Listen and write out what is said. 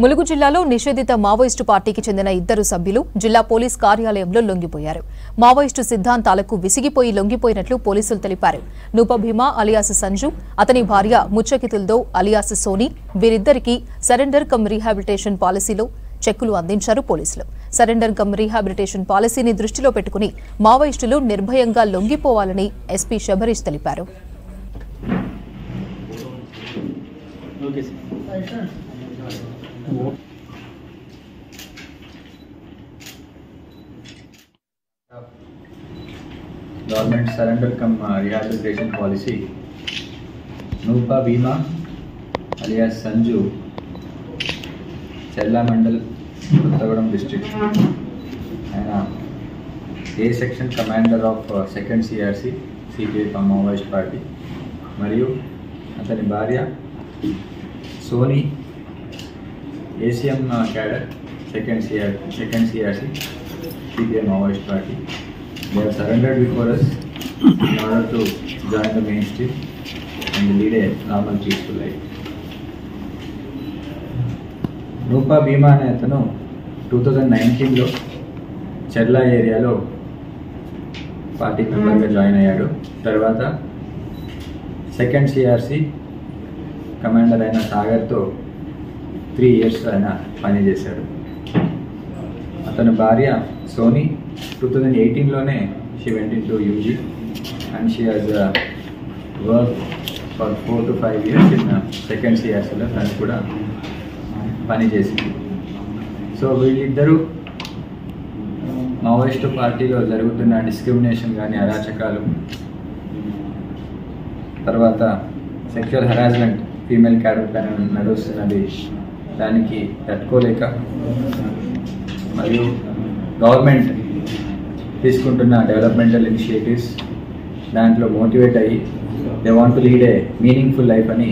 ములుగు జిల్లాలో నిషేధిత మావోయిస్టు పార్టీకి చెందిన ఇద్దరు సభ్యులు జిల్లా పోలీస్ కార్యాలయంలో లొంగిపోయారు. మావోయిస్టు సిద్ధాంతాలకు విసిగిపోయి లొంగిపోయినట్లు పోలీసులు తెలిపారు. నూప భీమా అలియాస్ సంజు, అతని భార్య ముచ్చకితుల్దో అలియాస్ సోని, వీరిద్దరికీ సరెండర్ కమ్ రీహాబిలిటేషన్ పాలసీలో చెక్కులు అందించారు పోలీసులు. సరెండర్ కమ్ రీహాబిలిటేషన్ పాలసీని దృష్టిలో పెట్టుకుని మావోయిస్టులు నిర్భయంగా లొంగిపోవాలని ఎస్పీ శబరీష్ తెలిపారు. Government surrender come rehabilitation policy. Nupa Bhima alias Sanju, Chella Mandal, Kottagudem district, and A section commander of 2nd CRC, CPI Maoist party. Mariyu atani bharya Soni, ACM cadre, 2nd CRC, CPI Maoist party. They have surrendered before us in order to join the mainstream and lead a normal peaceful life. Nupa Bhima అనే అతను 2019లో చెర్లా ఏరియాలో party మెంబర్గా join అయ్యాడు. తర్వాత 2nd CRC commander అయిన సాగర్తో 3 years ఆయన పనిచేశాడు. అతని భార్య Soni 2018లోనే she went into UG and she has worked for 4 to 5 years in 2nd CRCలో తను కూడా పనిచేసింది. సో వీళ్ళిద్దరూ మావోయిస్టు పార్టీలో జరుగుతున్న డిస్క్రిమినేషన్ కానీ, అరాచకాలు, తర్వాత సెక్షువల్ హెరాస్మెంట్ ఫీమేల్ క్యాడర్ పైన నడుస్తున్నది, దానికి తట్టుకోలేక మరియు గవర్నమెంట్ తీసుకుంటున్న డెవలప్మెంటల్ ఇనిషియేటివ్స్ దాంట్లో మోటివేట్ అయ్యి they want to lead a meaningful life అని